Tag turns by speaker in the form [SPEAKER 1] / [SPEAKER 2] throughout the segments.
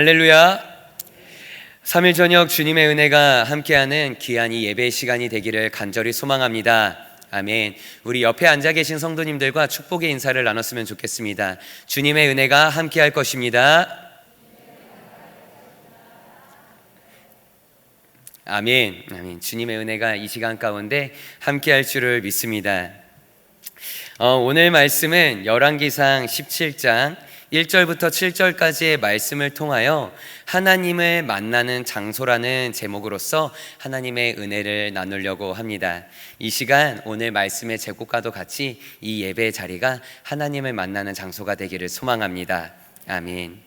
[SPEAKER 1] 할렐루야. 3일 저녁 주님의 은혜가 함께하는 귀한 이 예배 시간이 되기를 간절히 소망합니다. 아멘. 우리 옆에 앉아 계신 성도님들과 축복의 인사를 나눴으면 좋겠습니다. 주님의 은혜가 함께할 것입니다. 아멘. 아멘. 주님의 은혜가 이 시간 가운데 함께할 줄을 믿습니다. 오늘 말씀은 열왕기상 17장 1절부터 7절까지의 말씀을 통하여 하나님을 만나는 장소라는 제목으로서 하나님의 은혜를 나누려고 합니다. 이 시간 오늘 말씀의 제목과도 같이 이 예배의 자리가 하나님을 만나는 장소가 되기를 소망합니다. 아멘.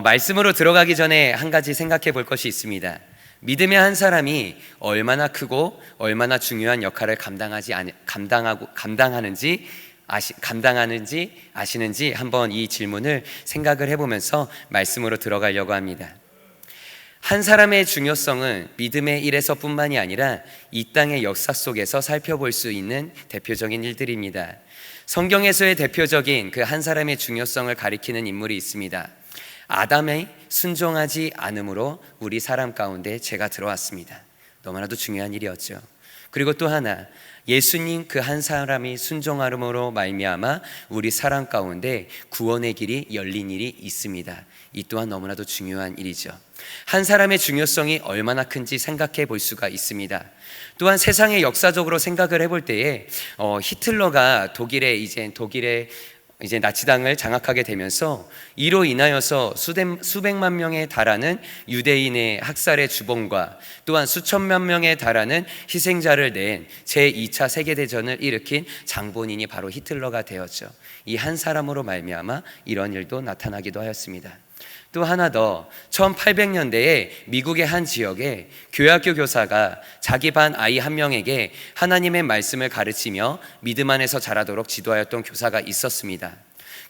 [SPEAKER 1] 말씀으로 들어가기 전에 한 가지 생각해 볼 것이 있습니다. 믿음의 한 사람이 얼마나 크고 얼마나 중요한 역할을 감당하는지 아시는지 한번 이 질문을 생각을 해보면서 말씀으로 들어가려고 합니다. 한 사람의 중요성은 믿음의 일에서뿐만이 아니라 이 땅의 역사 속에서 살펴볼 수 있는 대표적인 일들입니다. 성경에서의 대표적인 그 한 사람의 중요성을 가리키는 인물이 있습니다. 아담의 순종하지 않음으로 우리 사람 가운데 죄가 들어왔습니다. 너무나도 중요한 일이었죠. 그리고 또 하나, 예수님 그 한 사람이 순종함으로 말미암아 우리 사람 가운데 구원의 길이 열린 일이 있습니다. 이 또한 너무나도 중요한 일이죠. 한 사람의 중요성이 얼마나 큰지 생각해 볼 수가 있습니다. 또한 세상의 역사적으로 생각을 해볼 때에 히틀러가 독일의 나치당을 장악하게 되면서 이로 인하여서 수백만 명에 달하는 유대인의 학살의 주범과 또한 수천만 명에 달하는 희생자를 낸 제2차 세계대전을 일으킨 장본인이 바로 히틀러가 되었죠. 이 한 사람으로 말미암아 이런 일도 나타나기도 하였습니다. 또 하나 더, 1800년대에 미국의 한 지역에 교회학교 교사가 자기 반 아이 한 명에게 하나님의 말씀을 가르치며 믿음 안에서 자라도록 지도하였던 교사가 있었습니다.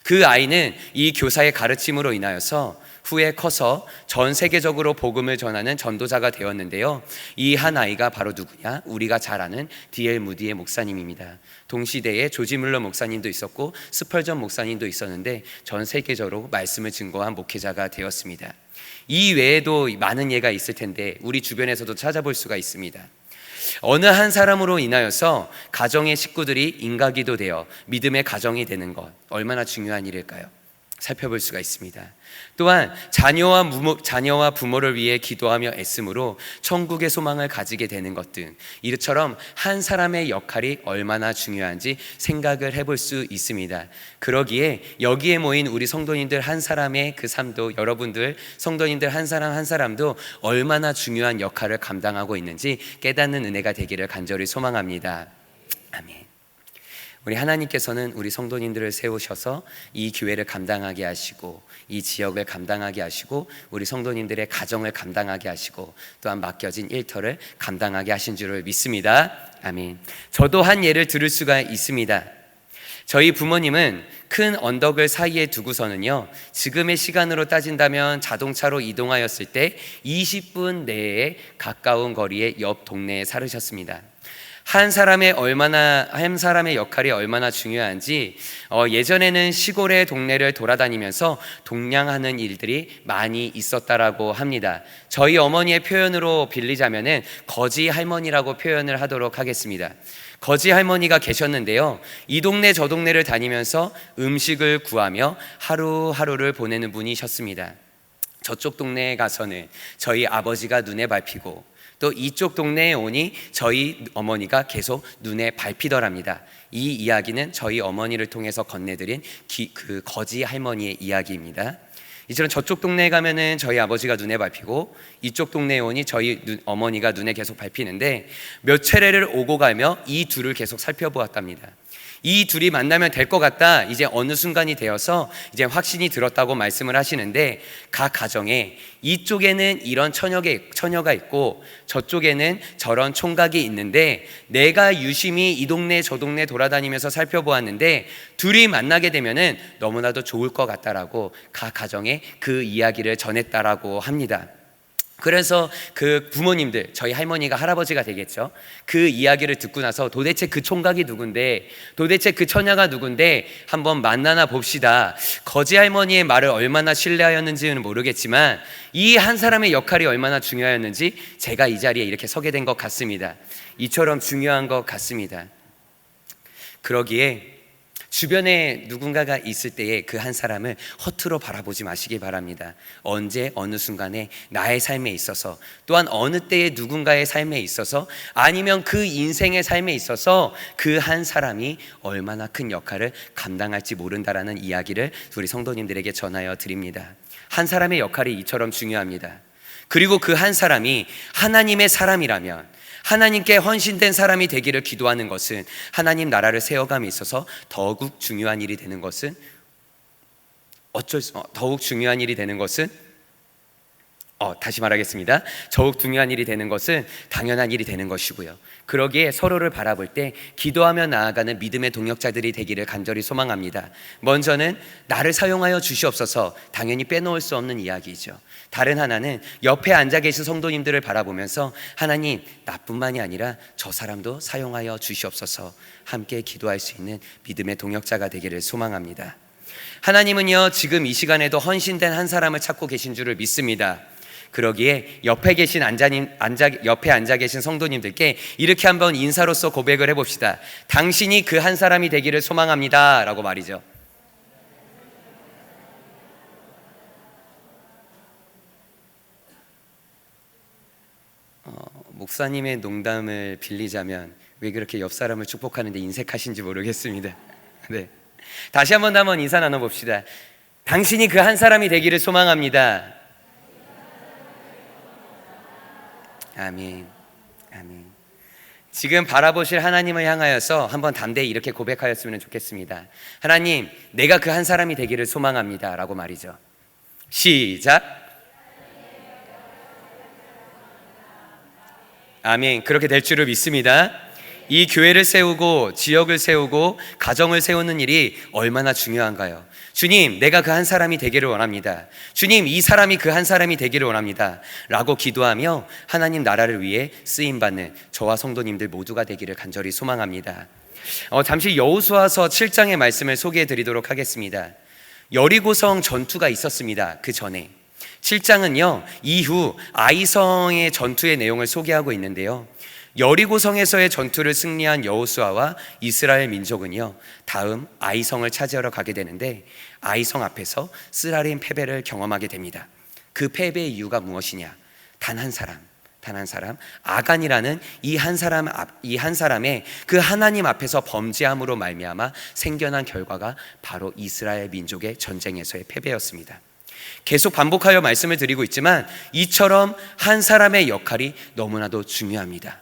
[SPEAKER 1] 그 아이는 이 교사의 가르침으로 인하여서 후에 커서 전 세계적으로 복음을 전하는 전도자가 되었는데요. 이 한 아이가 바로 누구냐? 우리가 잘 아는 D.L. 무디의 목사님입니다. 동시대에 조지 물러 목사님도 있었고 스펄전 목사님도 있었는데 전 세계적으로 말씀을 증거한 목회자가 되었습니다. 이 외에도 많은 예가 있을 텐데 우리 주변에서도 찾아볼 수가 있습니다. 어느 한 사람으로 인하여서 가정의 식구들이 인가기도 되어 믿음의 가정이 되는 것, 얼마나 중요한 일일까요? 살펴볼 수가 있습니다. 또한 자녀와 부모를 위해 기도하며 애씀으로 천국의 소망을 가지게 되는 것 등 이처럼 한 사람의 역할이 얼마나 중요한지 생각을 해볼 수 있습니다. 그러기에 여기에 모인 우리 성도님들 한 사람의 그 삶도, 여러분들 성도님들 한 사람 한 사람도 얼마나 중요한 역할을 감당하고 있는지 깨닫는 은혜가 되기를 간절히 소망합니다. 아멘. 우리 하나님께서는 우리 성도님들을 세우셔서 이 교회를 감당하게 하시고 이 지역을 감당하게 하시고 우리 성도님들의 가정을 감당하게 하시고 또한 맡겨진 일터를 감당하게 하신 줄을 믿습니다. 아멘. 저도 한 예를 들을 수가 있습니다. 저희 부모님은 큰 언덕을 사이에 두고서는요, 지금의 시간으로 따진다면 자동차로 이동하였을 때 20분 내에 가까운 거리의 옆 동네에 살으셨습니다. 한 사람의 역할이 얼마나 중요한지 예전에는 시골의 동네를 돌아다니면서 동냥하는 일들이 많이 있었다라고 합니다. 저희 어머니의 표현으로 빌리자면은 거지 할머니라고 표현을 하도록 하겠습니다. 거지 할머니가 계셨는데요, 이 동네 저 동네를 다니면서 음식을 구하며 하루하루를 보내는 분이셨습니다. 저쪽 동네에 가서는 저희 아버지가 눈에 밟히고 또 이쪽 동네에 오니 저희 어머니가 계속 눈에 밟히더랍니다. 이 이야기는 저희 어머니를 통해서 건네드린 그 거지 할머니의 이야기입니다. 이처럼 저쪽 동네에 가면은 저희 아버지가 눈에 밟히고 이쪽 동네에 오니 저희 어머니가 눈에 계속 밟히는데 몇 차례를 오고 가며 이 둘을 계속 살펴보았답니다. 이 둘이 만나면 될 것 같다, 이제 어느 순간이 되어서 이제 확신이 들었다고 말씀을 하시는데, 각 가정에 이쪽에는 이런 처녀가 있고 저쪽에는 저런 총각이 있는데 내가 유심히 이 동네 저 동네 돌아다니면서 살펴보았는데 둘이 만나게 되면은 너무나도 좋을 것 같다라고 각 가정에 그 이야기를 전했다라고 합니다. 그래서 그 부모님들, 저희 할머니가 할아버지가 되겠죠. 그 이야기를 듣고 나서 도대체 그 총각이 누군데, 도대체 그 처녀가 누군데 한번 만나나 봅시다. 거지 할머니의 말을 얼마나 신뢰하였는지는 모르겠지만 이 한 사람의 역할이 얼마나 중요하였는지 제가 이 자리에 이렇게 서게 된 것 같습니다. 이처럼 중요한 것 같습니다. 그러기에 주변에 누군가가 있을 때에 그 한 사람을 허투루 바라보지 마시기 바랍니다. 언제 어느 순간에 나의 삶에 있어서, 또한 어느 때에 누군가의 삶에 있어서, 아니면 그 인생의 삶에 있어서 그 한 사람이 얼마나 큰 역할을 감당할지 모른다라는 이야기를 우리 성도님들에게 전하여 드립니다. 한 사람의 역할이 이처럼 중요합니다. 그리고 그 한 사람이 하나님의 사람이라면, 하나님께 헌신된 사람이 되기를 기도하는 것은, 하나님 나라를 세워감에 있어서 더욱 중요한 일이 되는 것은 다시 말하겠습니다. 더욱 중요한 일이 되는 것은 당연한 일이 되는 것이고요. 그러기에 서로를 바라볼 때 기도하며 나아가는 믿음의 동역자들이 되기를 간절히 소망합니다. 먼저는 나를 사용하여 주시옵소서, 당연히 빼놓을 수 없는 이야기죠. 다른 하나는 옆에 앉아 계신 성도님들을 바라보면서 하나님, 나뿐만이 아니라 저 사람도 사용하여 주시옵소서, 함께 기도할 수 있는 믿음의 동역자가 되기를 소망합니다. 하나님은요, 지금 이 시간에도 헌신된 한 사람을 찾고 계신 줄을 믿습니다. 그러기에 옆에 앉아 계신 성도님들께 이렇게 한번 인사로서 고백을 해봅시다. 당신이 그 한 사람이 되기를 소망합니다 라고 말이죠. 목사님의 농담을 빌리자면 왜 그렇게 옆 사람을 축복하는데 인색하신지 모르겠습니다. 네, 다시 한번 인사 나눠봅시다. 당신이 그 한 사람이 되기를 소망합니다. 아멘. 아멘. 지금 바라보실 하나님을 향하여서 한번 담대히 이렇게 고백하였으면 좋겠습니다. 하나님, 내가 그 한 사람이 되기를 소망합니다 라고 말이죠. 시작. 아멘. 그렇게 될 줄을 믿습니다. 이 교회를 세우고 지역을 세우고 가정을 세우는 일이 얼마나 중요한가요? 주님, 내가 그 한 사람이 되기를 원합니다. 주님, 이 사람이 그 한 사람이 되기를 원합니다 라고 기도하며 하나님 나라를 위해 쓰임받는 저와 성도님들 모두가 되기를 간절히 소망합니다. 잠시 여호수아서 7장의 말씀을 소개해 드리도록 하겠습니다. 여리고성 전투가 있었습니다. 그 전에 7장은요, 이후 아이성의 전투의 내용을 소개하고 있는데요, 여리고성에서의 전투를 승리한 여호수아와 이스라엘 민족은요, 다음 아이성을 차지하러 가게 되는데 아이성 앞에서 쓰라린 패배를 경험하게 됩니다. 그 패배의 이유가 무엇이냐? 단 한 사람 아간이라는 이 한 사람의 그 하나님 앞에서 범죄함으로 말미암아 생겨난 결과가 바로 이스라엘 민족의 전쟁에서의 패배였습니다. 계속 반복하여 말씀을 드리고 있지만 이처럼 한 사람의 역할이 너무나도 중요합니다.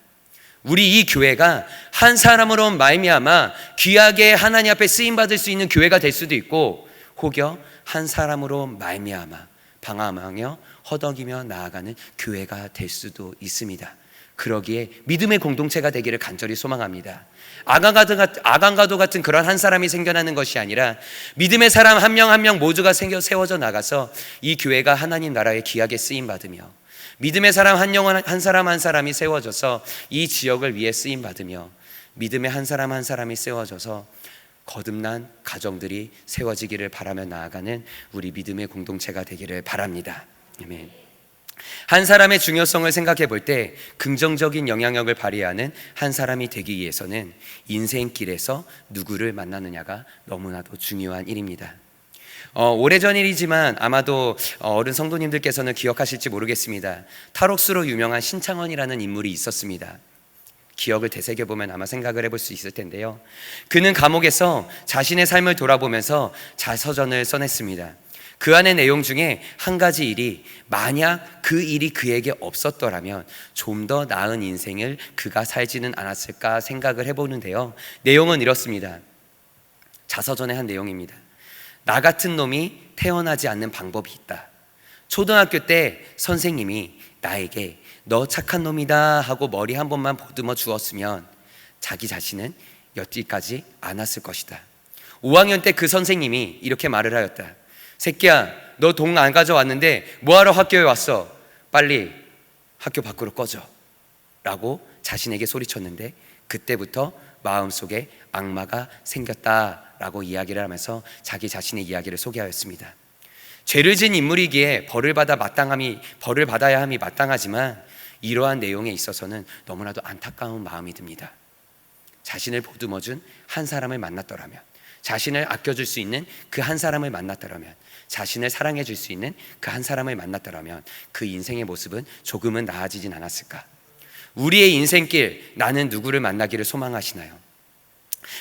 [SPEAKER 1] 우리 이 교회가 한 사람으로 말미암아 귀하게 하나님 앞에 쓰임받을 수 있는 교회가 될 수도 있고, 혹여 한 사람으로 말미암아 방황하며 허덕이며 나아가는 교회가 될 수도 있습니다. 그러기에 믿음의 공동체가 되기를 간절히 소망합니다. 아간과도 같은 그런 한 사람이 생겨나는 것이 아니라 믿음의 사람 한 명 한 명 모두가 세워져 나가서 이 교회가 하나님 나라에 귀하게 쓰임받으며, 믿음의 사람 한 사람이 세워져서 이 지역을 위해 쓰임받으며, 믿음의 한 사람이 세워져서 거듭난 가정들이 세워지기를 바라며 나아가는 우리 믿음의 공동체가 되기를 바랍니다. 아멘. 한 사람의 중요성을 생각해 볼 때 긍정적인 영향력을 발휘하는 한 사람이 되기 위해서는 인생길에서 누구를 만나느냐가 너무나도 중요한 일입니다. 오래전 일이지만 아마도 어른 성도님들께서는 기억하실지 모르겠습니다. 탈옥수로 유명한 신창원이라는 인물이 있었습니다. 기억을 되새겨보면 아마 생각을 해볼 수 있을 텐데요, 그는 감옥에서 자신의 삶을 돌아보면서 자서전을 써냈습니다. 그 안의 내용 중에 한 가지 일이, 만약 그 일이 그에게 없었더라면 좀 더 나은 인생을 그가 살지는 않았을까 생각을 해보는데요, 내용은 이렇습니다. 자서전의 한 내용입니다. 나 같은 놈이 태어나지 않는 방법이 있다. 초등학교 때 선생님이 나에게 너 착한 놈이다 하고 머리 한 번만 보듬어 주었으면 자기 자신은 여기까지 안 왔을 것이다. 5학년 때 그 선생님이 이렇게 말을 하였다. 새끼야, 너 돈 안 가져왔는데 뭐하러 학교에 왔어? 빨리 학교 밖으로 꺼져 라고 자신에게 소리쳤는데, 그때부터 마음속에 악마가 생겼다라고 이야기를 하면서 자기 자신의 이야기를 소개하였습니다. 죄를 지은 인물이기에 벌을 받아야 함이 마땅하지만 이러한 내용에 있어서는 너무나도 안타까운 마음이 듭니다. 자신을 보듬어준 한 사람을 만났더라면, 자신을 아껴줄 수 있는 그 한 사람을 만났더라면, 자신을 사랑해 줄 수 있는 그 한 사람을 만났더라면 그 인생의 모습은 조금은 나아지진 않았을까? 우리의 인생길, 나는 누구를 만나기를 소망하시나요?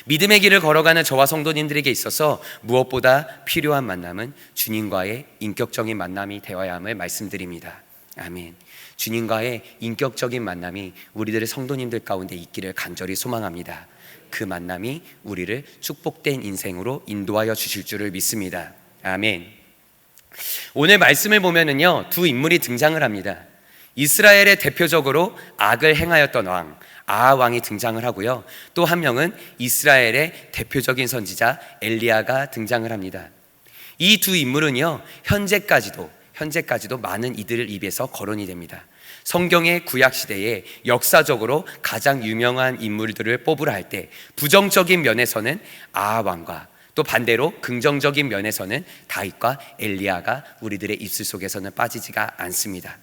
[SPEAKER 1] 믿음의 길을 걸어가는 저와 성도님들에게 있어서 무엇보다 필요한 만남은 주님과의 인격적인 만남이 되어야 함을 말씀드립니다. 아멘. 주님과의 인격적인 만남이 우리들의 성도님들 가운데 있기를 간절히 소망합니다. 그 만남이 우리를 축복된 인생으로 인도하여 주실 줄을 믿습니다. 아멘. 오늘 말씀을 보면은요, 두 인물이 등장을 합니다. 이스라엘의 대표적으로 악을 행하였던 왕 아하 왕이 등장을 하고요, 또 한 명은 이스라엘의 대표적인 선지자 엘리야가 등장을 합니다. 이 두 인물은요, 현재까지도 많은 이들을 입에서 거론이 됩니다. 성경의 구약 시대에 역사적으로 가장 유명한 인물들을 뽑으라 할 때 부정적인 면에서는 아하 왕과, 또 반대로 긍정적인 면에서는 다윗과 엘리야가 우리들의 입술 속에서는 빠지지가 않습니다.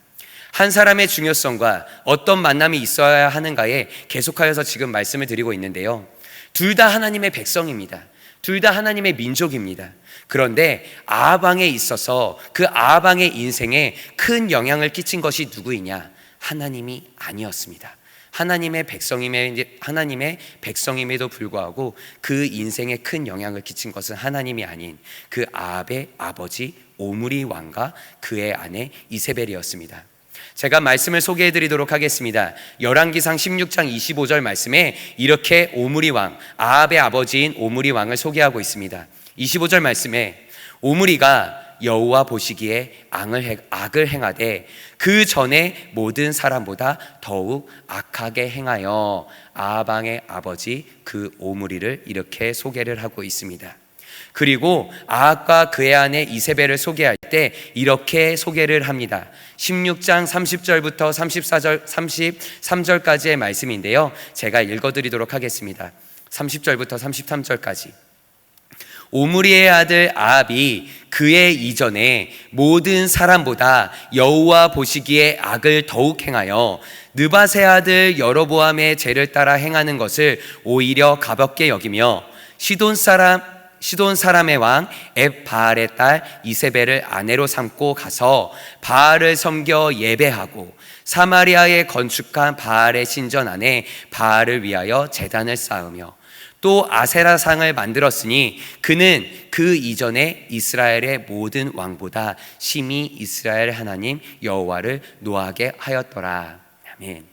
[SPEAKER 1] 한 사람의 중요성과 어떤 만남이 있어야 하는가에 계속하여서 지금 말씀을 드리고 있는데요, 둘 다 하나님의 백성입니다. 둘 다 하나님의 민족입니다. 그런데 아합 왕에 있어서 그 아합 왕의 인생에 큰 영향을 끼친 것이 누구이냐? 하나님이 아니었습니다. 하나님의 백성임에도 불구하고 그 인생에 큰 영향을 끼친 것은 하나님이 아닌 그 아합의 아버지 오므리 왕과 그의 아내 이세벨이었습니다. 제가 말씀을 소개해 드리도록 하겠습니다. 열왕기상 16장 25절 말씀에 이렇게 오므리 왕, 아합의 아버지인 오므리 왕을 소개하고 있습니다. 25절 말씀에 오므리가 여호와 보시기에 악을 행하되 그 전에 모든 사람보다 더욱 악하게 행하여, 아합 왕의 아버지 그 오므리를 이렇게 소개를 하고 있습니다. 그리고 아합과 그의 아내 이세벨을 소개할 때 이렇게 소개를 합니다. 16장 30절부터 33절까지의 말씀인데요, 제가 읽어드리도록 하겠습니다. 30절부터 33절까지. 오므리의 아들 아합이 그의 이전에 모든 사람보다 여호와 보시기에 악을 더욱 행하여 느밧의 아들 여로보암의 죄를 따라 행하는 것을 오히려 가볍게 여기며 시돈 사람의 왕 앱바알의 딸 이세벨을 아내로 삼고 가서 바알을 섬겨 예배하고 사마리아에 건축한 바알의 신전 안에 바알을 위하여 제단을 쌓으며 또 아세라상을 만들었으니 그는 그 이전에 이스라엘의 모든 왕보다 심히 이스라엘 하나님 여호와를 노하게 하였더라. 아멘.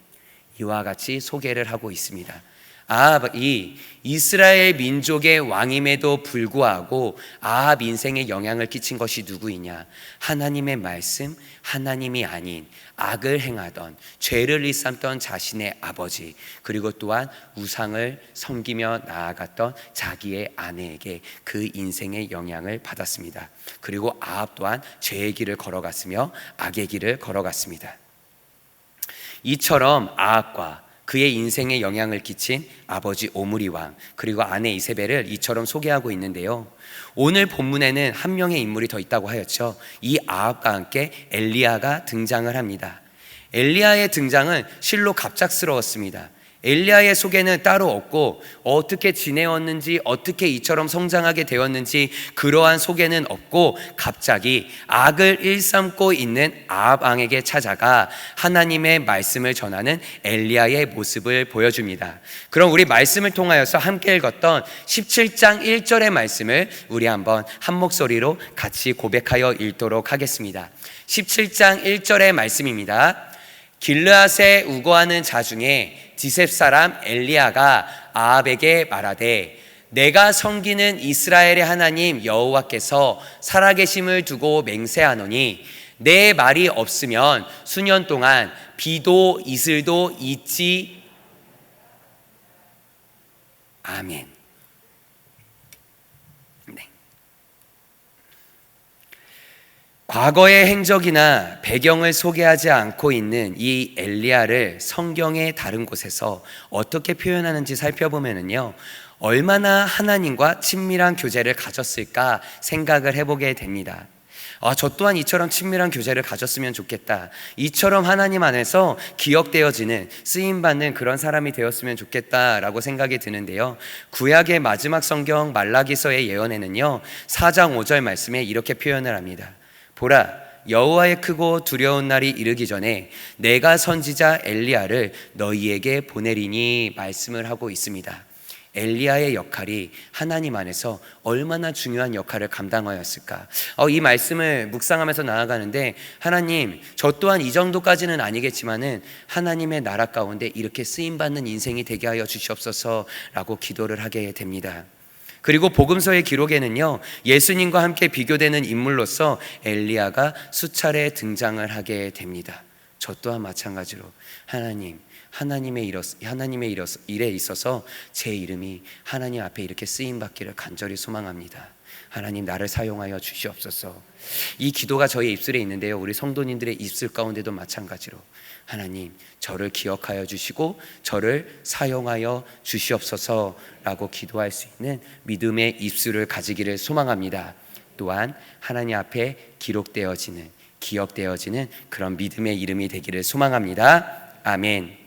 [SPEAKER 1] 이와 같이 소개를 하고 있습니다. 아합이 이스라엘 민족의 왕임에도 불구하고 아합 인생에 영향을 끼친 것이 누구이냐? 하나님의 말씀, 하나님이 아닌 악을 행하던, 죄를 일삼던 자신의 아버지, 그리고 또한 우상을 섬기며 나아갔던 자기의 아내에게 그 인생의 영향을 받았습니다. 그리고 아합 또한 죄의 길을 걸어갔으며 악의 길을 걸어갔습니다. 이처럼 아합과 그의 인생에 영향을 끼친 아버지 오므리 왕, 그리고 아내 이세벨을 이처럼 소개하고 있는데요, 오늘 본문에는 한 명의 인물이 더 있다고 하였죠. 이 아합과 함께 엘리야가 등장을 합니다. 엘리야의 등장은 실로 갑작스러웠습니다. 엘리야의 소개는 따로 없고 어떻게 지내었는지, 어떻게 이처럼 성장하게 되었는지 그러한 소개는 없고 갑자기 악을 일삼고 있는 아합 왕에게 찾아가 하나님의 말씀을 전하는 엘리야의 모습을 보여줍니다. 그럼 우리 말씀을 통하여서 함께 읽었던 17장 1절의 말씀을 우리 한번 한 목소리로 같이 고백하여 읽도록 하겠습니다. 17장 1절의 말씀입니다. 길르앗에 우거하는 자 중에 디셉 사람 엘리야가 아합에게 말하되 내가 섬기는 이스라엘의 하나님 여호와께서 살아계심을 두고 맹세하노니 내 말이 없으면 수년 동안 비도 이슬도 있지. 아멘. 과거의 행적이나 배경을 소개하지 않고 있는 이 엘리야를 성경의 다른 곳에서 어떻게 표현하는지 살펴보면요, 얼마나 하나님과 친밀한 교제를 가졌을까 생각을 해보게 됩니다. 저 또한 이처럼 친밀한 교제를 가졌으면 좋겠다, 이처럼 하나님 안에서 기억되어지는, 쓰임받는 그런 사람이 되었으면 좋겠다라고 생각이 드는데요, 구약의 마지막 성경 말라기서의 예언에는요 4장 5절 말씀에 이렇게 표현을 합니다. 보라, 여호와의 크고 두려운 날이 이르기 전에 내가 선지자 엘리야를 너희에게 보내리니 말씀을 하고 있습니다. 엘리야의 역할이 하나님 안에서 얼마나 중요한 역할을 감당하였을까. 이 말씀을 묵상하면서 나아가는데, 하나님, 저 또한 이 정도까지는 아니겠지만은 하나님의 나라 가운데 이렇게 쓰임받는 인생이 되게 하여 주시옵소서라고 기도를 하게 됩니다. 그리고 복음서의 기록에는요, 예수님과 함께 비교되는 인물로서 엘리야가 수차례 등장을 하게 됩니다. 저 또한 마찬가지로 하나님의 일에 있어서 제 이름이 하나님 앞에 이렇게 쓰임받기를 간절히 소망합니다. 하나님, 나를 사용하여 주시옵소서. 이 기도가 저의 입술에 있는데요, 우리 성도님들의 입술 가운데도 마찬가지로 하나님, 저를 기억하여 주시고 저를 사용하여 주시옵소서라고 기도할 수 있는 믿음의 입술을 가지기를 소망합니다. 또한 하나님 앞에 기록되어지는, 기억되어지는 그런 믿음의 이름이 되기를 소망합니다. 아멘.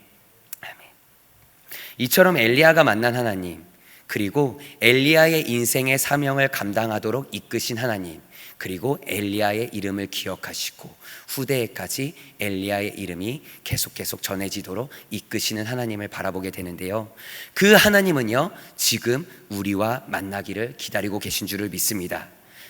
[SPEAKER 1] 이처럼 엘리야가 만난 하나님, 그리고 엘리야의 인생의 사명을 감당하도록 이끄신 하나님, 그리고 엘리야의 이름을 기억하시고 후대에까지 엘리야의 이름이 계속 전해지도록 이끄시는 하나님을 바라보게 되는데요, 그 하나님은요 지금 우리와 만나기를 기다리고 계신 줄을 믿습니다.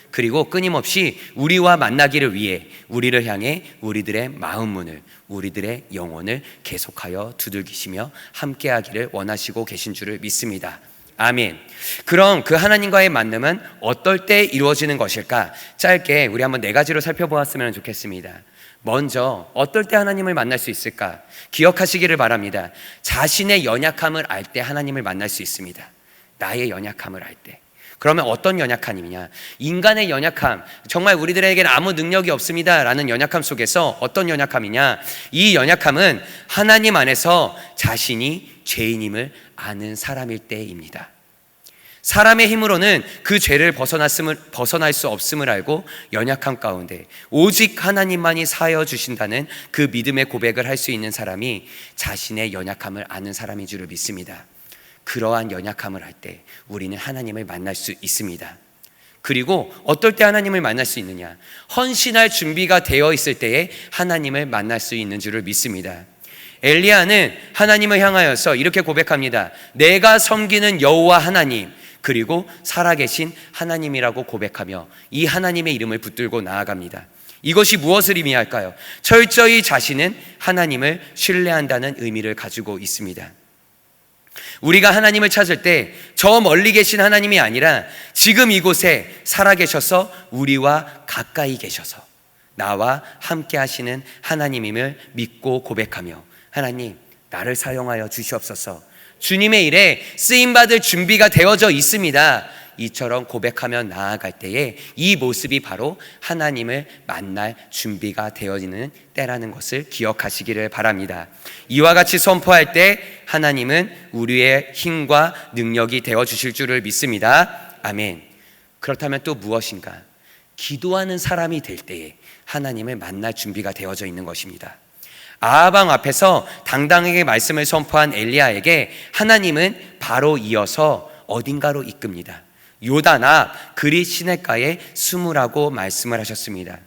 [SPEAKER 1] 그리고 끊임없이 우리와 만나기를 위해 우리를 향해 우리들의 마음 문을, 우리들의 영혼을 계속하여 두들기시며 함께하기를 원하시고 계신 줄을 믿습니다. 아멘. 그럼 그 하나님과의 만남은 어떨 때 이루어지는 것일까? 짧게 우리 한번 4가지로 살펴보았으면 좋겠습니다. 먼저 어떨 때 하나님을 만날 수 있을까? 기억하시기를 바랍니다. 자신의 연약함을 알 때 하나님을 만날 수 있습니다. 나의 연약함을 알 때. 그러면 어떤 연약함이냐? 인간의 연약함, 정말 우리들에게는 아무 능력이 없습니다 라는 연약함 속에서 어떤 연약함이냐? 이 연약함은 하나님 안에서 자신이 죄인임을 아는 사람일 때입니다. 사람의 힘으로는 그 죄를 벗어날 수 없음을 알고 연약함 가운데 오직 하나님만이 사하여 주신다는 그 믿음의 고백을 할 수 있는 사람이 자신의 연약함을 아는 사람인 줄을 믿습니다. 그러한 연약함을 할 때 우리는 하나님을 만날 수 있습니다. 그리고 어떨 때 하나님을 만날 수 있느냐? 헌신할 준비가 되어 있을 때에 하나님을 만날 수 있는 줄을 믿습니다. 엘리야는 하나님을 향하여서 이렇게 고백합니다. 내가 섬기는 여호와 하나님, 그리고 살아계신 하나님이라고 고백하며 이 하나님의 이름을 붙들고 나아갑니다. 이것이 무엇을 의미할까요? 철저히 자신은 하나님을 신뢰한다는 의미를 가지고 있습니다. 우리가 하나님을 찾을 때 저 멀리 계신 하나님이 아니라 지금 이곳에 살아계셔서 우리와 가까이 계셔서 나와 함께 하시는 하나님임을 믿고 고백하며, 하나님, 나를 사용하여 주시옵소서. 주님의 일에 쓰임받을 준비가 되어져 있습니다. 이처럼 고백하며 나아갈 때에 이 모습이 바로 하나님을 만날 준비가 되어지는 때라는 것을 기억하시기를 바랍니다. 이와 같이 선포할 때 하나님은 우리의 힘과 능력이 되어주실 줄을 믿습니다. 아멘. 그렇다면 또 무엇인가? 기도하는 사람이 될 때에 하나님을 만날 준비가 되어져 있는 것입니다. 아하방 앞에서 당당하게 말씀을 선포한 엘리야에게 하나님은 바로 이어서 어딘가로 이끕니다. 요단 앞 그릿 시냇가에 숨으라고 말씀을 하셨습니다.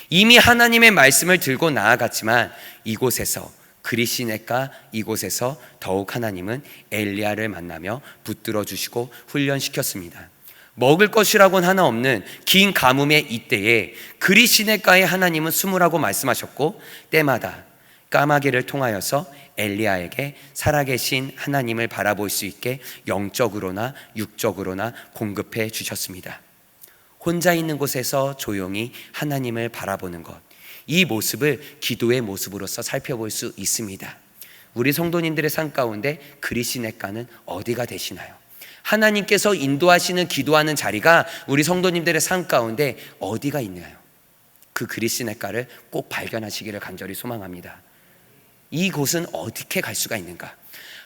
[SPEAKER 1] 이미 하나님의 말씀을 들고 나아갔지만 이곳에서, 그릿 시냇가 이곳에서 더욱 하나님은 엘리야를 만나며 붙들어 주시고 훈련시켰습니다. 먹을 것이라고는 하나 없는 긴 가뭄의 이때에 그릿 시냇가에 하나님은 숨으라고 말씀하셨고, 때마다 까마귀를 통하여서 엘리야에게 살아계신 하나님을 바라볼 수 있게 영적으로나 육적으로나 공급해 주셨습니다. 혼자 있는 곳에서 조용히 하나님을 바라보는 것, 이 모습을 기도의 모습으로서 살펴볼 수 있습니다. 우리 성도님들의 삶 가운데 그릿 시냇가는 어디가 되시나요? 하나님께서 인도하시는 기도하는 자리가 우리 성도님들의 삶 가운데 어디가 있나요? 그 그리스네가를 꼭 발견하시기를 간절히 소망합니다. 이곳은 어떻게 갈 수가 있는가?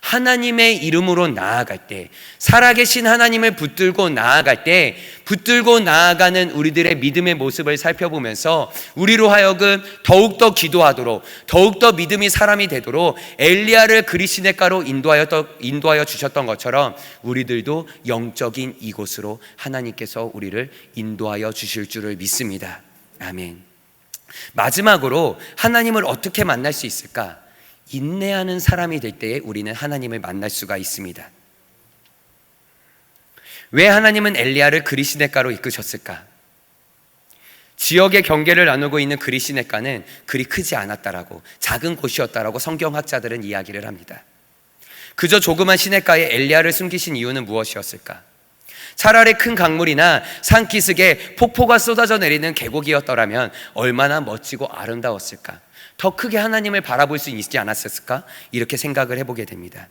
[SPEAKER 1] 하나님의 이름으로 나아갈 때, 살아계신 하나님을 붙들고 나아갈 때, 붙들고 나아가는 우리들의 믿음의 모습을 살펴보면서 우리로 하여금 더욱더 기도하도록, 더욱더 믿음이 사람이 되도록 엘리야를 그리스네가로 인도하여 주셨던 것처럼 우리들도 영적인 이곳으로 하나님께서 우리를 인도하여 주실 줄을 믿습니다. 아멘. 마지막으로 하나님을 어떻게 만날 수 있을까? 인내하는 사람이 될 때에 우리는 하나님을 만날 수가 있습니다. 왜 하나님은 엘리야를 그리스네가로 이끄셨을까? 지역의 경계를 나누고 있는 그리스네가는 그리 크지 않았다라고, 작은 곳이었다라고 성경학자들은 이야기를 합니다. 그저 조그만 시냇가에 엘리야를 숨기신 이유는 무엇이었을까? 차라리 큰 강물이나 산기슭에 폭포가 쏟아져 내리는 계곡이었더라면 얼마나 멋지고 아름다웠을까? 더 크게 하나님을 바라볼 수 있지 않았을까? 이렇게 생각을 해보게 됩니다.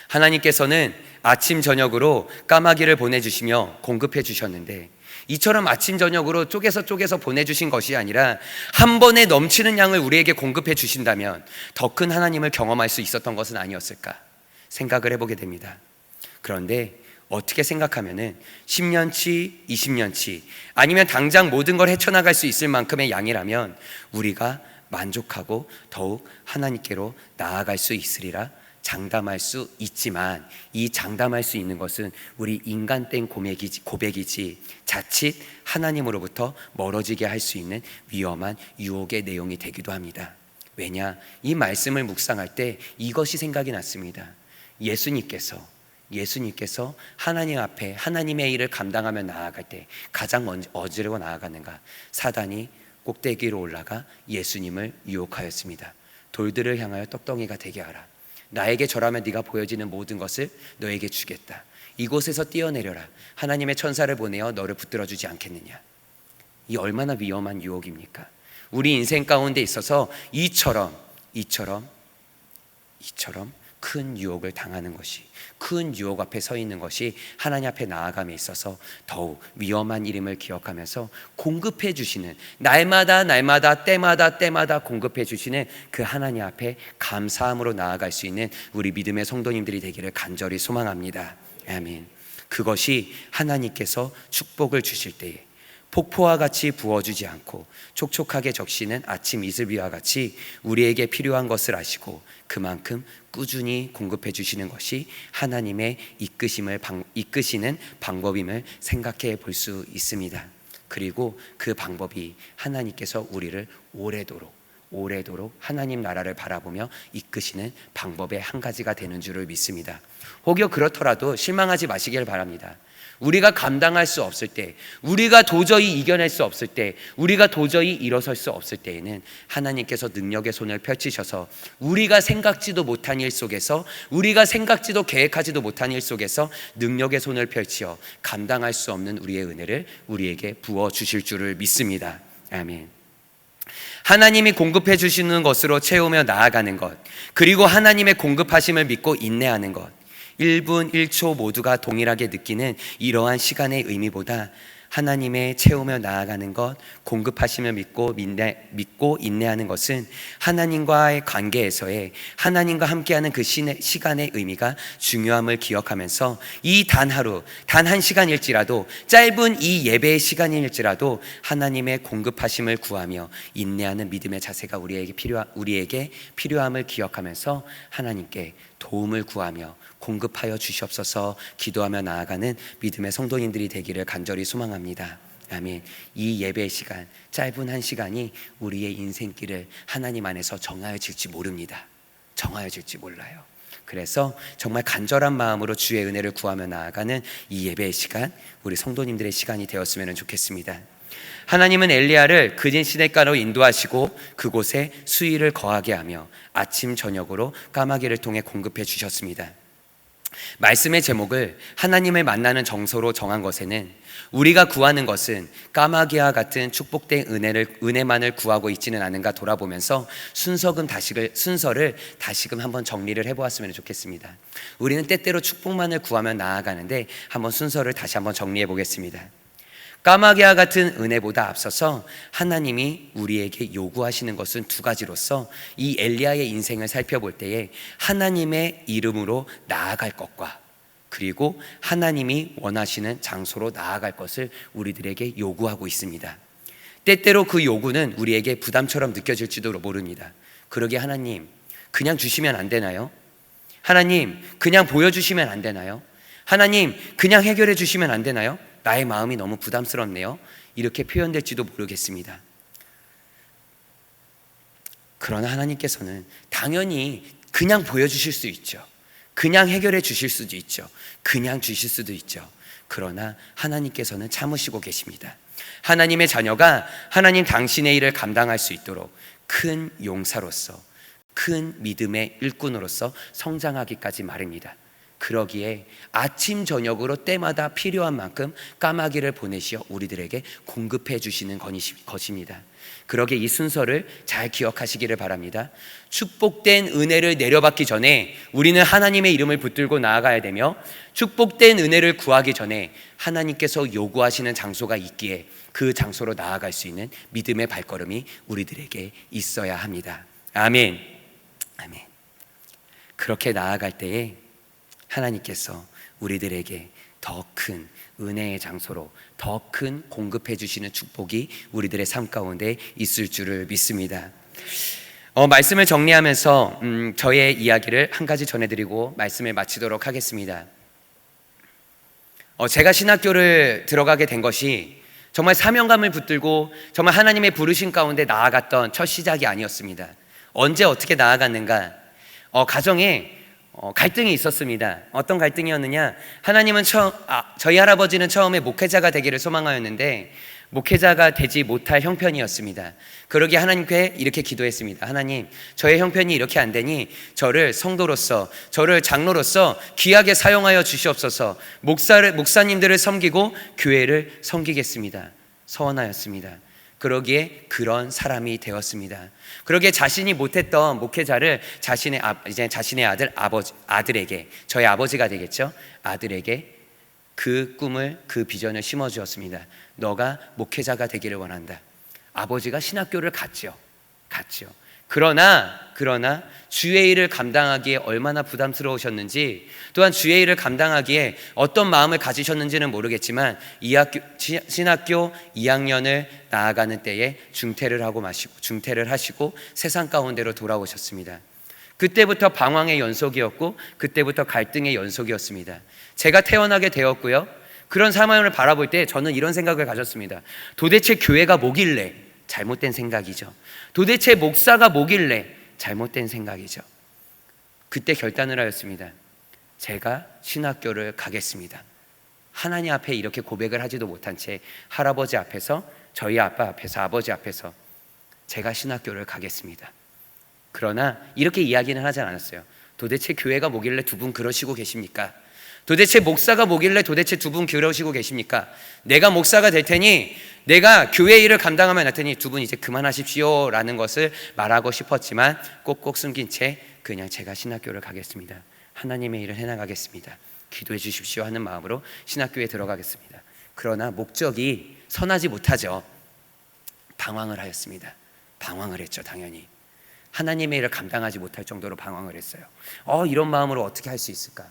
[SPEAKER 1] 하나님께서는 아침 저녁으로 까마귀를 보내주시며 공급해 주셨는데, 이처럼 아침 저녁으로 쪼개서 보내주신 것이 아니라 한 번에 넘치는 양을 우리에게 공급해 주신다면 더 큰 하나님을 경험할 수 있었던 것은 아니었을까 생각을 해보게 됩니다. 그런데 어떻게 생각하면은 10년치, 20년치, 아니면 당장 모든 걸 헤쳐나갈 수 있을 만큼의 양이라면 우리가 만족하고 더욱 하나님께로 나아갈 수 있으리라 장담할 수 있지만, 이 장담할 수 있는 것은 우리 인간된 고백이지 자칫 하나님으로부터 멀어지게 할 수 있는 위험한 유혹의 내용이 되기도 합니다. 왜냐? 이 말씀을 묵상할 때 이것이 생각이 났습니다. 예수님께서 하나님 앞에 하나님의 일을 감당하며 나아갈 때 가장 먼저 어디로 나아가는가? 사단이 꼭대기로 올라가 예수님을 유혹하였습니다. 돌들을 향하여 떡덩이가 되게 하라. 나에게 절하면 네가 보여지는 모든 것을 너에게 주겠다. 이곳에서 뛰어내려라. 하나님의 천사를 보내어 너를 붙들어 주지 않겠느냐. 이 얼마나 위험한 유혹입니까? 우리 인생 가운데 있어서 이처럼 큰 유혹을 당하는 것이, 큰 유혹 앞에 서 있는 것이 하나님 앞에 나아감에 있어서 더욱 위험한 이름을 기억하면서 공급해 주시는, 날마다 때마다 공급해 주시는 그 하나님 앞에 감사함으로 나아갈 수 있는 우리 믿음의 성도님들이 되기를 간절히 소망합니다. 아멘. 그것이 하나님께서 축복을 주실 때에 폭포와 같이 부어주지 않고 촉촉하게 적시는 아침 이슬비와 같이 우리에게 필요한 것을 아시고 그만큼 꾸준히 공급해 주시는 것이 하나님의 이끄시는 방법임을 생각해 볼 수 있습니다. 그리고 그 방법이 하나님께서 우리를 오래도록 하나님 나라를 바라보며 이끄시는 방법의 한 가지가 되는 줄을 믿습니다. 혹여 그렇더라도 실망하지 마시길 바랍니다. 우리가 감당할 수 없을 때, 우리가 도저히 이겨낼 수 없을 때, 우리가 도저히 일어설 수 없을 때에는 하나님께서 능력의 손을 펼치셔서 우리가 생각지도 못한 일 속에서, 우리가 생각지도 계획하지도 못한 일 속에서 능력의 손을 펼치어 감당할 수 없는 우리의 은혜를 우리에게 부어주실 줄을 믿습니다. 아멘. 하나님이 공급해 주시는 것으로 채우며 나아가는 것, 그리고 하나님의 공급하심을 믿고 인내하는 것, 1분 1초 모두가 동일하게 느끼는 이러한 시간의 의미보다 하나님의 채우며 나아가는 것, 공급하시며 믿고 인내하는 것은 하나님과의 관계에서의 하나님과 함께하는 그 시간의 의미가 중요함을 기억하면서 이 단 하루, 단 한 시간일지라도, 짧은 이 예배의 시간일지라도 하나님의 공급하심을 구하며 인내하는 믿음의 자세가 우리에게 필요함을 기억하면서 하나님께 도움을 구하며 공급하여 주시옵소서 기도하며 나아가는 믿음의 성도님들이 되기를 간절히 소망합니다. 아멘. 이 예배의 시간, 짧은 한 시간이 우리의 인생길을 하나님 안에서 정하여 질지 모릅니다. 정하여 질지 몰라요. 그래서 정말 간절한 마음으로 주의 은혜를 구하며 나아가는 이 예배의 시간, 우리 성도님들의 시간이 되었으면 좋겠습니다. 하나님은 엘리야를 그진 시냇가로 인도하시고 그곳에 수위를 거하게 하며 아침 저녁으로 까마귀를 통해 공급해 주셨습니다. 말씀의 제목을 하나님을 만나는 정서로 정한 것에는 우리가 구하는 것은 까마귀와 같은 축복된 은혜만을 구하고 있지는 않은가 돌아보면서 순서를 다시금 한번 정리를 해보았으면 좋겠습니다. 우리는 때때로 축복만을 구하며 나아가는데 한번 순서를 다시 한번 정리해 보겠습니다. 까마귀와 같은 은혜보다 앞서서 하나님이 우리에게 요구하시는 것은 두 가지로서 이 엘리야의 인생을 살펴볼 때에 하나님의 이름으로 나아갈 것과 그리고 하나님이 원하시는 장소로 나아갈 것을 우리들에게 요구하고 있습니다. 때때로 그 요구는 우리에게 부담처럼 느껴질지도 모릅니다. 그러게 하나님, 그냥 주시면 안 되나요? 하나님, 그냥 보여주시면 안 되나요? 하나님, 그냥 해결해 주시면 안 되나요? 나의 마음이 너무 부담스럽네요. 이렇게 표현될지도 모르겠습니다. 그러나 하나님께서는 당연히 그냥 보여주실 수 있죠. 그냥 해결해 주실 수도 있죠. 그냥 주실 수도 있죠. 그러나 하나님께서는 참으시고 계십니다. 하나님의 자녀가 하나님 당신의 일을 감당할 수 있도록 큰 용사로서, 큰 믿음의 일꾼으로서 성장하기까지 말입니다. 그러기에 아침 저녁으로 때마다 필요한 만큼 까마귀를 보내시어 우리들에게 공급해 주시는 것입니다. 그러기에 이 순서를 잘 기억하시기를 바랍니다. 축복된 은혜를 내려받기 전에 우리는 하나님의 이름을 붙들고 나아가야 되며, 축복된 은혜를 구하기 전에 하나님께서 요구하시는 장소가 있기에 그 장소로 나아갈 수 있는 믿음의 발걸음이 우리들에게 있어야 합니다. 아멘. 아멘. 그렇게 나아갈 때에 하나님께서 우리들에게 더 큰 은혜의 장소로 더 큰 공급해 주시는 축복이 우리들의 삶 가운데 있을 줄을 믿습니다. 말씀을 정리하면서 저의 이야기를 한 가지 전해드리고 말씀을 마치도록 하겠습니다. 제가 신학교를 들어가게 된 것이 정말 사명감을 붙들고 정말 하나님의 부르심 가운데 나아갔던 첫 시작이 아니었습니다. 언제 어떻게 나아갔는가? 가정에 갈등이 있었습니다. 어떤 갈등이었느냐? 하나님은 저희 할아버지는 처음에 목회자가 되기를 소망하였는데 목회자가 되지 못할 형편이었습니다. 그러기에 하나님께 이렇게 기도했습니다. 하나님, 저의 형편이 이렇게 안 되니 저를 성도로서, 저를 장로로서 귀하게 사용하여 주시옵소서. 목사님들을 섬기고 교회를 섬기겠습니다. 서원하였습니다. 그러기에 그런 사람이 되었습니다. 그러기에 자신이 못했던 목회자를 자신의 아들에게, 저희 아버지가 되겠죠, 아들에게 그 꿈을, 그 비전을 심어주었습니다. 너가 목회자가 되기를 원한다. 아버지가 신학교를 갔죠. 그러나 주의 일을 감당하기에 얼마나 부담스러우셨는지, 또한 주의 일을 감당하기에 어떤 마음을 가지셨는지는 모르겠지만 신학교 2학년을 나아가는 때에 중퇴를 하시고 세상 가운데로 돌아오셨습니다. 그때부터 방황의 연속이었고 그때부터 갈등의 연속이었습니다. 제가 태어나게 되었고요, 그런 상황을 바라볼 때 저는 이런 생각을 가졌습니다. 도대체 교회가 뭐길래? 잘못된 생각이죠. 도대체 목사가 뭐길래? 잘못된 생각이죠. 그때 결단을 하였습니다. 제가 신학교를 가겠습니다. 하나님 앞에 이렇게 고백을 하지도 못한 채 할아버지 앞에서, 저희 아빠 앞에서, 아버지 앞에서 제가 신학교를 가겠습니다. 그러나 이렇게 이야기는 하지 않았어요. 도대체 교회가 뭐길래 두 분 그러시고 계십니까? 도대체 목사가 뭐길래 도대체 두 분 그러시고 계십니까? 내가 목사가 될 테니, 내가 교회 일을 감당하면 할 테니 두 분 이제 그만하십시오 라는 것을 말하고 싶었지만 꼭꼭 숨긴 채 그냥 제가 신학교를 가겠습니다. 하나님의 일을 해나가겠습니다. 기도해 주십시오 하는 마음으로 신학교에 들어가겠습니다. 그러나 목적이 선하지 못하죠. 방황을 하였습니다. 방황을 했죠. 당연히 하나님의 일을 감당하지 못할 정도로 방황을 했어요. 이런 마음으로 어떻게 할 수 있을까?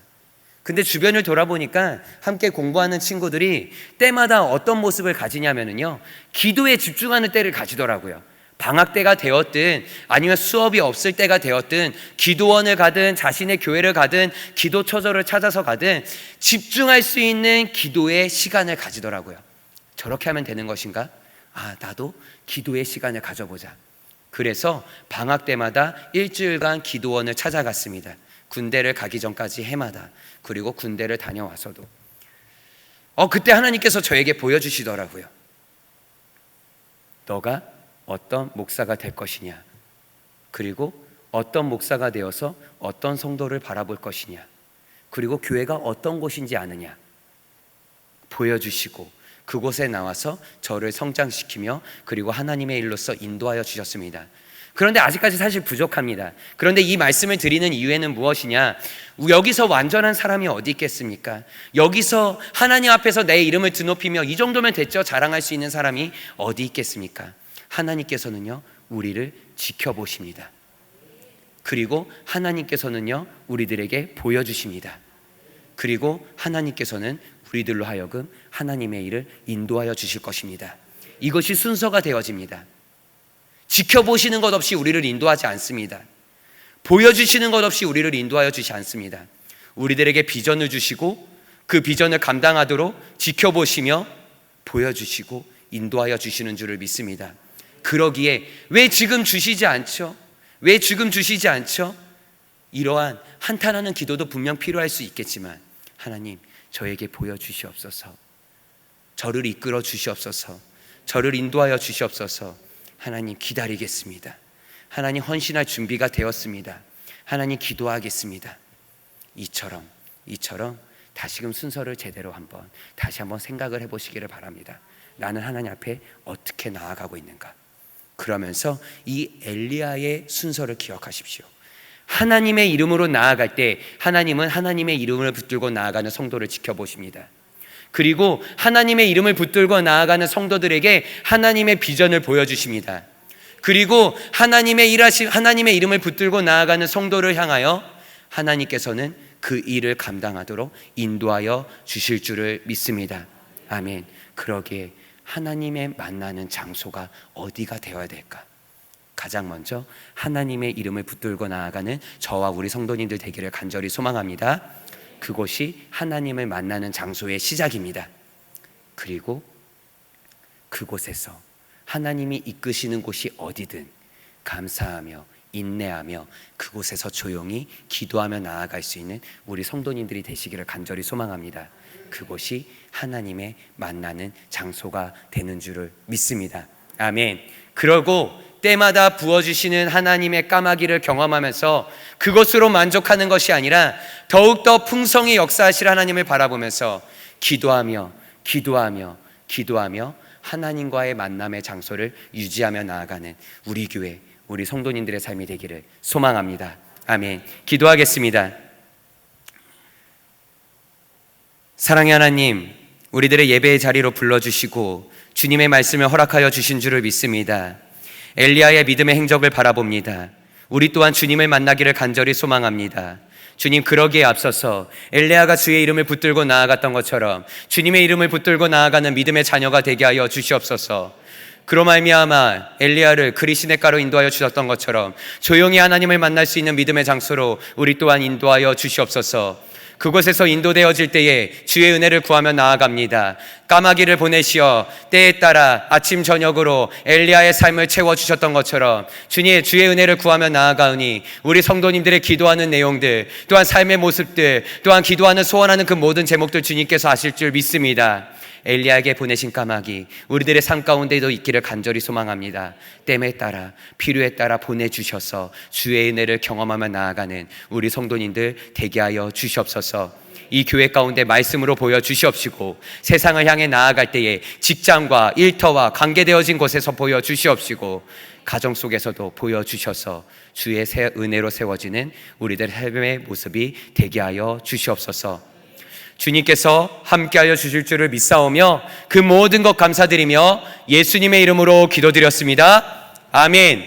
[SPEAKER 1] 근데 주변을 돌아보니까 함께 공부하는 친구들이 때마다 어떤 모습을 가지냐면요, 기도에 집중하는 때를 가지더라고요. 방학 때가 되었든 아니면 수업이 없을 때가 되었든 기도원을 가든 자신의 교회를 가든 기도 처소를 찾아서 가든 집중할 수 있는 기도의 시간을 가지더라고요. 저렇게 하면 되는 것인가? 나도 기도의 시간을 가져보자. 그래서 방학 때마다 일주일간 기도원을 찾아갔습니다. 군대를 가기 전까지 해마다. 그리고 군대를 다녀와서도 그때 하나님께서 저에게 보여주시더라고요. 너가 어떤 목사가 될 것이냐, 그리고 어떤 목사가 되어서 어떤 성도를 바라볼 것이냐, 그리고 교회가 어떤 곳인지 아느냐 보여주시고 그곳에 나와서 저를 성장시키며 그리고 하나님의 일로서 인도하여 주셨습니다. 그런데 아직까지 사실 부족합니다. 그런데 이 말씀을 드리는 이유에는 무엇이냐? 여기서 완전한 사람이 어디 있겠습니까? 여기서 하나님 앞에서 내 이름을 드높이며 이 정도면 됐죠, 자랑할 수 있는 사람이 어디 있겠습니까? 하나님께서는요, 우리를 지켜보십니다. 그리고 하나님께서는요, 우리들에게 보여주십니다. 그리고 하나님께서는 우리들로 하여금 하나님의 일을 인도하여 주실 것입니다. 이것이 순서가 되어집니다. 지켜보시는 것 없이 우리를 인도하지 않습니다. 보여주시는 것 없이 우리를 인도하여 주시지 않습니다. 우리들에게 비전을 주시고 그 비전을 감당하도록 지켜보시며 보여주시고 인도하여 주시는 줄을 믿습니다. 그러기에 왜 지금 주시지 않죠? 왜 지금 주시지 않죠? 이러한 한탄하는 기도도 분명 필요할 수 있겠지만, 하나님, 저에게 보여주시옵소서, 저를 이끌어 주시옵소서, 저를 인도하여 주시옵소서. 하나님, 기다리겠습니다. 하나님, 헌신할 준비가 되었습니다. 하나님, 기도하겠습니다. 이처럼 다시금 순서를 제대로 다시 한번 생각을 해보시기를 바랍니다. 나는 하나님 앞에 어떻게 나아가고 있는가? 그러면서 이 엘리야의 순서를 기억하십시오. 하나님의 이름으로 나아갈 때 하나님은 하나님의 이름을 붙들고 나아가는 성도를 지켜보십니다. 그리고 하나님의 이름을 붙들고 나아가는 성도들에게 하나님의 비전을 보여주십니다. 그리고 하나님의 이름을 붙들고 나아가는 성도를 향하여 하나님께서는 그 일을 감당하도록 인도하여 주실 줄을 믿습니다. 아멘. 그러기에 하나님의 만나는 장소가 어디가 되어야 될까? 가장 먼저 하나님의 이름을 붙들고 나아가는 저와 우리 성도님들 되기를 간절히 소망합니다. 그곳이 하나님을 만나는 장소의 시작입니다. 그리고 그곳에서 하나님이 이끄시는 곳이 어디든 감사하며 인내하며 그곳에서 조용히 기도하며 나아갈 수 있는 우리 성도님들이 되시기를 간절히 소망합니다. 그곳이 하나님의 만나는 장소가 되는 줄을 믿습니다. 아멘. 그러고 때마다 부어주시는 하나님의 까마귀를 경험하면서 그것으로 만족하는 것이 아니라 더욱더 풍성히 역사하실 하나님을 바라보면서 기도하며 하나님과의 만남의 장소를 유지하며 나아가는 우리 교회, 우리 성도님들의 삶이 되기를 소망합니다. 아멘. 기도하겠습니다. 사랑의 하나님, 우리들의 예배의 자리로 불러주시고 주님의 말씀을 허락하여 주신 줄을 믿습니다. 엘리야의 믿음의 행적을 바라봅니다. 우리 또한 주님을 만나기를 간절히 소망합니다. 주님, 그러기에 앞서서 엘리야가 주의 이름을 붙들고 나아갔던 것처럼 주님의 이름을 붙들고 나아가는 믿음의 자녀가 되게 하여 주시옵소서. 그로 말미암아 엘리야를 그리시네가로 인도하여 주셨던 것처럼 조용히 하나님을 만날 수 있는 믿음의 장소로 우리 또한 인도하여 주시옵소서. 그곳에서 인도되어질 때에 주의 은혜를 구하며 나아갑니다. 까마귀를 보내시어 때에 따라 아침 저녁으로 엘리야의 삶을 채워주셨던 것처럼 주님, 주의 은혜를 구하며 나아가오니 우리 성도님들의 기도하는 내용들, 또한 삶의 모습들, 또한 기도하는 소원하는 그 모든 제목들 주님께서 아실 줄 믿습니다. 엘리야에게 보내신 까마귀 우리들의 삶 가운데도 있기를 간절히 소망합니다. 때에 따라 필요에 따라 보내주셔서 주의 은혜를 경험하며 나아가는 우리 성도님들 되게 하여 주시옵소서. 이 교회 가운데 말씀으로 보여주시옵시고 세상을 향해 나아갈 때에 직장과 일터와 관계되어진 곳에서 보여주시옵시고 가정 속에서도 보여주셔서 주의 은혜로 세워지는 우리들의 삶의 모습이 되게 하여 주시옵소서. 주님께서 함께하여 주실 줄을 믿사오며 그 모든 것 감사드리며 예수님의 이름으로 기도드렸습니다. 아멘.